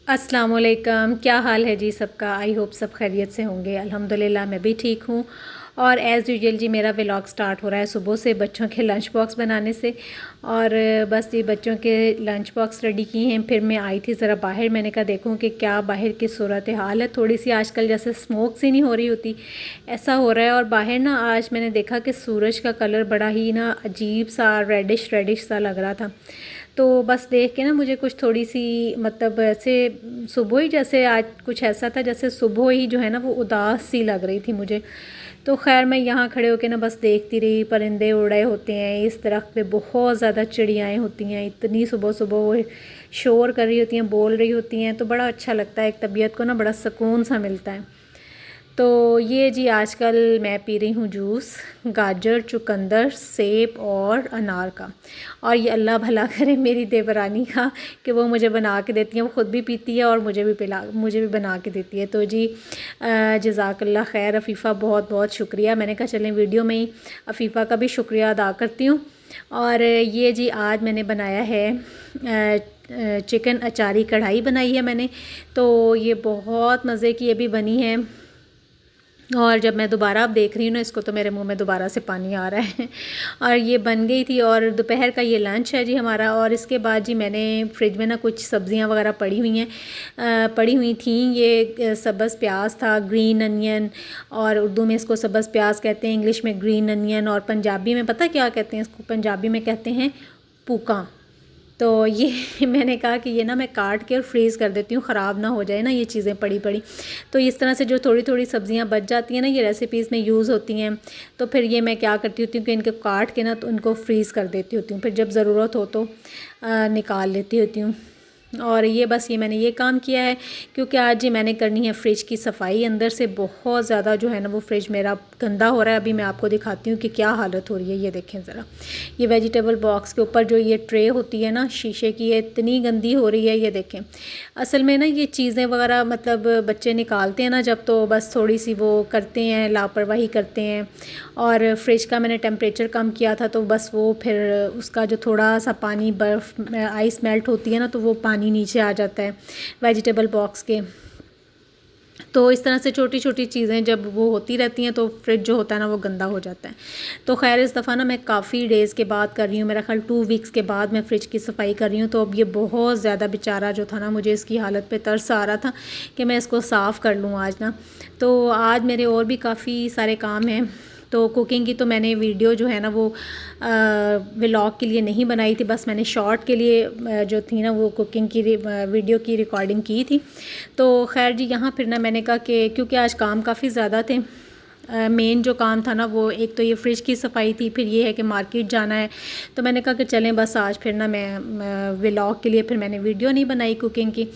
अस्सलाम वालेकुम। क्या हाल है जी सबका। आई होप सब खैरियत से होंगे। अल्हम्दुलिल्लाह मैं भी ठीक हूँ। और एज़ यूजुअल जी मेरा व्लॉग स्टार्ट हो रहा है सुबह से बच्चों के लंच बॉक्स बनाने से। और बस ये बच्चों के लंच बॉक्स रेडी किए हैं। फिर मैं आई थी ज़रा बाहर, मैंने कहा देखूँ कि क्या बाहर की सूरत हाल है। थोड़ी सी आजकल जैसे स्मोक सी नहीं हो रही होती, ऐसा हो रहा है। और बाहर ना आज मैंने देखा कि सूरज का कलर बड़ा ही ना अजीब सा रेडिश रेडिश सा लग रहा था। तो बस देख के ना मुझे कुछ थोड़ी सी मतलब ऐसे सुबह ही जैसे आज कुछ ऐसा था जैसे सुबह ही जो है ना वो उदास सी लग रही थी मुझे। तो खैर मैं यहाँ खड़े होके ना बस देखती रही। परिंदे उड़ रहे होते हैं इस दरख्त पे, बहुत ज़्यादा चिड़ियाएँ होती हैं। इतनी सुबह सुबह वो शोर कर रही होती हैं, बोल रही होती हैं, तो बड़ा अच्छा लगता है। एक तबीयत को ना बड़ा सुकून सा मिलता है। तो ये जी आजकल मैं पी रही हूँ जूस गाजर, चुकंदर, सेब और अनार का। और ये अल्लाह भला करे मेरी देवरानी का कि वो मुझे बना के देती है। वो ख़ुद भी पीती है और मुझे भी बना के देती है। तो जी जज़ाकल्लाह खैर अफ़ीफ़ा, बहुत बहुत शुक्रिया। मैंने कहा चलें वीडियो में ही अफ़ीफ़ा का भी शुक्रिया अदा करती हूँ। और ये जी आज मैंने बनाया है चिकन अचारी कढ़ाई बनाई है मैंने। तो ये बहुत मज़े की अभी बनी है। और जब मैं दोबारा अब देख रही हूँ ना इसको तो मेरे मुंह में दोबारा से पानी आ रहा है। और ये बन गई थी और दोपहर का ये लंच है जी हमारा। और इसके बाद जी मैंने फ्रिज में ना कुछ सब्ज़ियाँ वगैरह पड़ी हुई थी। ये सब्ज़ प्याज था, ग्रीन अनियन, और उर्दू में इसको सब्ज़ प्याज कहते हैं, इंग्लिश में ग्रीन अनियन, और पंजाबी में पता क्या कहते हैं इसको, पंजाबी में कहते हैं पूका। तो ये मैंने कहा कि ये ना मैं काट के और फ्रीज़ कर देती हूँ, ख़राब ना हो जाए ना ये चीज़ें पड़ी पड़ी। तो इस तरह से जो थोड़ी थोड़ी सब्ज़ियाँ बच जाती हैं ना, ये रेसिपीज़ में यूज़ होती हैं। तो फिर ये मैं क्या करती होती हूँ कि इनको काट के ना तो उनको फ्रीज़ कर देती होती हूँ, फिर जब ज़रूरत हो तो निकाल लेती होती हूँ। और ये बस ये मैंने ये काम किया है क्योंकि आज जी मैंने करनी है फ्रिज की सफाई। अंदर से बहुत ज़्यादा जो है ना वो फ्रिज मेरा गंदा हो रहा है। अभी मैं आपको दिखाती हूँ कि क्या हालत हो रही है। ये देखें ज़रा, ये वेजिटेबल बॉक्स के ऊपर जो ये ट्रे होती है ना शीशे की, ये इतनी गंदी हो रही है। ये देखें, असल में ना ये चीज़ें वगैरह मतलब बच्चे निकालते हैं ना जब, तो बस थोड़ी सी वो करते हैं, लापरवाही करते हैं। और फ्रिज का मैंने टेम्परेचर कम किया था तो बस वो फिर उसका जो थोड़ा सा पानी, बर्फ़ आइस मेल्ट होती है ना, तो वो पानी नीचे आ जाता है वेजिटेबल बॉक्स के। तो इस तरह से छोटी छोटी चीज़ें जब वो होती रहती हैं तो फ्रिज जो होता है ना वो गंदा हो जाता है। तो खैर इस दफ़ा ना मैं काफ़ी डेज़ के बाद कर रही हूँ, मेरा ख्याल 2 वीक्स के बाद मैं फ़्रिज की सफाई कर रही हूँ। तो अब ये बहुत ज़्यादा बेचारा जो था ना, मुझे इसकी हालत पे तरस आ रहा था कि मैं इसको साफ़ कर लूँ आज ना। तो आज मेरे और भी काफ़ी सारे काम हैं। तो कुकिंग की तो मैंने वीडियो जो है ना वो व्लॉग के लिए नहीं बनाई थी, बस मैंने शॉर्ट के लिए जो थी ना वो कुकिंग की वीडियो की रिकॉर्डिंग की थी। तो खैर जी यहाँ फिर ना मैंने कहा कि क्योंकि आज काम काफ़ी ज़्यादा थे, मेन जो काम था ना वो एक तो ये फ्रिज की सफाई थी, फिर ये है कि मार्केट जाना है। तो मैंने कहा कि चलें बस आज फिर ना मैं व्लॉग के लिए फिर मैंने वीडियो नहीं बनाई कुकिंग की।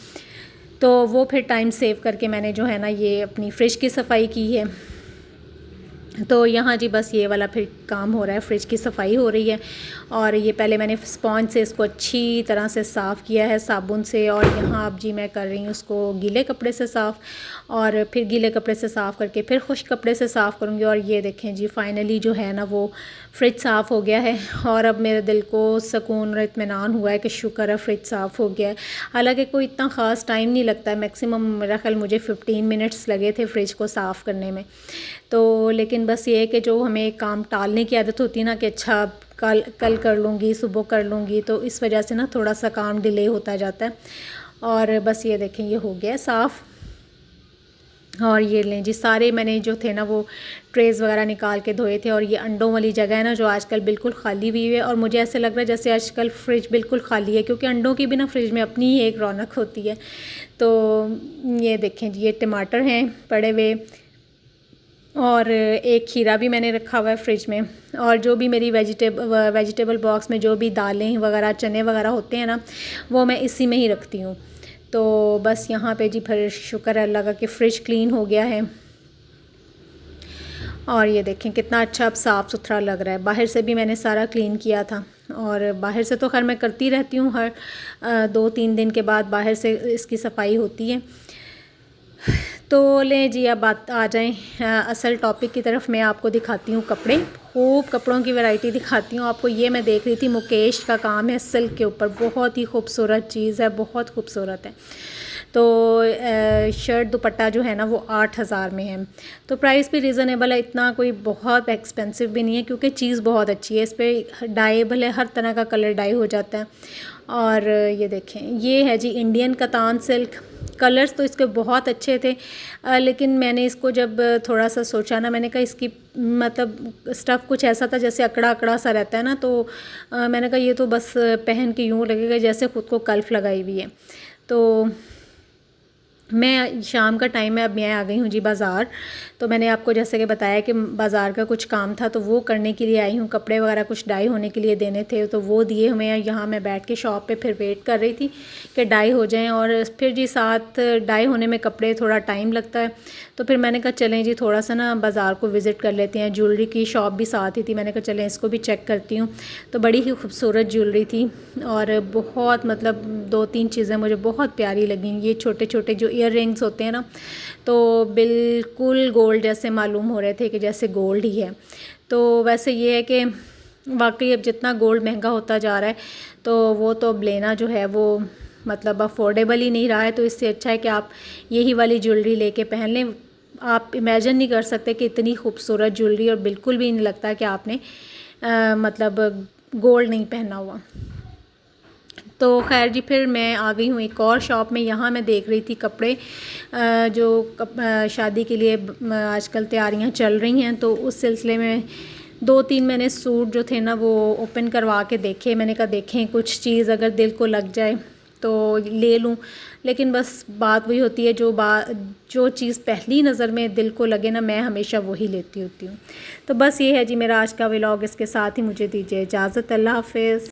तो वो फिर टाइम सेव करके मैंने जो है ना ये अपनी फ्रिज की सफाई की है। तो यहाँ जी बस ये वाला फिर काम हो रहा है, फ्रिज की सफाई हो रही है। और ये पहले मैंने स्पॉन्ज से इसको अच्छी तरह से साफ़ किया है साबुन से, और यहाँ अब जी मैं कर रही हूँ उसको गीले कपड़े से साफ़, और फिर गीले कपड़े से साफ़ करके फिर खुश्क कपड़े से साफ़ करूँगी। और ये देखें जी फाइनली जो है ना वो फ्रिज साफ़ हो गया है। और अब मेरे दिल को सुकून और इत्मीनान हुआ है कि शुक्र है फ्रिज साफ़ हो गया है। हालांकि कोई इतना ख़ास टाइम नहीं लगता है, मैक्सिमम मेरा ख्याल मुझे 15 मिनट्स लगे थे फ्रिज को साफ़ करने में। तो लेकिन बस ये है कि जो हमें काम टालने की आदत होती है ना कि अच्छा कल कर लूँगी, सुबह कर लूँगी, तो इस वजह से ना थोड़ा सा काम डिले होता जाता है। और बस ये देखें ये हो गया साफ़। और ये लें जी सारे मैंने जो थे ना वो ट्रेज़ वगैरह निकाल के धोए थे। और ये अंडों वाली जगह है ना जो आजकल बिल्कुल खाली हुई है, और मुझे ऐसे लग रहा है जैसे आजकल फ्रिज बिल्कुल खाली है, क्योंकि अंडों की भी ना फ्रिज में अपनी ही एक रौनक होती है। तो ये देखें जी ये टमाटर हैं पड़े हुए, और एक खीरा भी मैंने रखा हुआ है फ्रिज में। और जो भी मेरी वेजिटेबल बॉक्स में जो भी दालें वगैरह, चने वगैरह होते हैं ना, वो मैं इसी में ही रखती हूँ। तो बस यहाँ पे जी फिर शुक्र है अल्लाह का कि फ़्रिज क्लीन हो गया है। और ये देखें कितना अच्छा अब साफ़ सुथरा लग रहा है। बाहर से भी मैंने सारा क्लीन किया था, और बाहर से तो खैर मैं करती रहती हूँ, हर 2-3 दिन के बाद बाहर से इसकी सफाई होती है। तो लें जी अब बात आ जाएं असल टॉपिक की तरफ। मैं आपको दिखाती हूँ कपड़े, खूब कपड़ों की वैरायटी दिखाती हूँ आपको। ये मैं देख रही थी मुकेश का काम है सिल्क के ऊपर, बहुत ही खूबसूरत चीज़ है, बहुत खूबसूरत है। तो शर्ट दुपट्टा जो है ना वो 8,000 में है। तो प्राइस भी रीज़नेबल है, इतना कोई बहुत एक्सपेंसिव भी नहीं है, क्योंकि चीज़ बहुत अच्छी है। इस पर डाइबल है, हर तरह का कलर डाई हो जाता है। और ये देखें, ये है जी इंडियन कतान सिल्क। कलर्स तो इसके बहुत अच्छे थे, लेकिन मैंने इसको जब थोड़ा सा सोचा ना, मैंने कहा इसकी मतलब स्टफ़ कुछ ऐसा था जैसे अकड़ा अकड़ा सा रहता है ना, तो मैंने कहा ये तो बस पहन के यूँ लगेगा जैसे ख़ुद को कल्फ़ लगाई हुई है। तो मैं शाम का टाइम है, अब मैं आ गई हूँ जी बाज़ार। तो मैंने आपको जैसे कि बताया कि बाज़ार का कुछ काम था तो वो करने के लिए आई हूँ। कपड़े वगैरह कुछ डाई होने के लिए देने थे तो वो दिए हमें। यहाँ मैं बैठ के शॉप पे फिर वेट कर रही थी कि डाई हो जाएं, और फिर जी साथ डाई होने में कपड़े थोड़ा टाइम लगता है। तो फिर मैंने कहा चलें जी थोड़ा सा ना बाज़ार को विज़िट कर लेते हैं। ज्वेलरी की शॉप भी साथ ही थी, मैंने कहा चलें इसको भी चेक करती हूँ। तो बड़ी ही खूबसूरत ज्वेलरी थी और बहुत मतलब 2-3 चीज़ें मुझे बहुत प्यारी लगी। ये छोटे छोटे जो ईयर रिंग्स होते हैं ना, तो बिल्कुल गोल्ड जैसे मालूम हो रहे थे कि जैसे गोल्ड ही है। तो वैसे ये है कि वाकई अब जितना गोल्ड महंगा होता जा रहा है तो वो तो अब लेना जो है वो मतलब अफोर्डेबल ही नहीं रहा है। तो इससे अच्छा है कि आप यही वाली ज्वेलरी लेके पहन लें। आप इमेजिन नहीं कर सकते कि इतनी खूबसूरत ज्वेलरी, और बिल्कुल भी नहीं लगता कि आपने मतलब गोल्ड नहीं पहना हुआ। तो खैर जी फिर मैं आ गई हूँ एक और शॉप में। यहाँ मैं देख रही थी कपड़े जो शादी के लिए आजकल तैयारियाँ चल रही हैं, तो उस सिलसिले में 2-3 मैंने सूट जो थे ना वो ओपन करवा के देखे। मैंने कहा देखें कुछ चीज़ अगर दिल को लग जाए तो ले लूँ। लेकिन बस बात वही होती है, जो चीज़ पहली नज़र में दिल को लगे ना, मैं हमेशा वही लेती होती हूँ। तो बस ये है जी मेरा आज का व्लॉग। इसके साथ ही मुझे दीजिए इजाज़त। अल्लाह हाफ़िज़।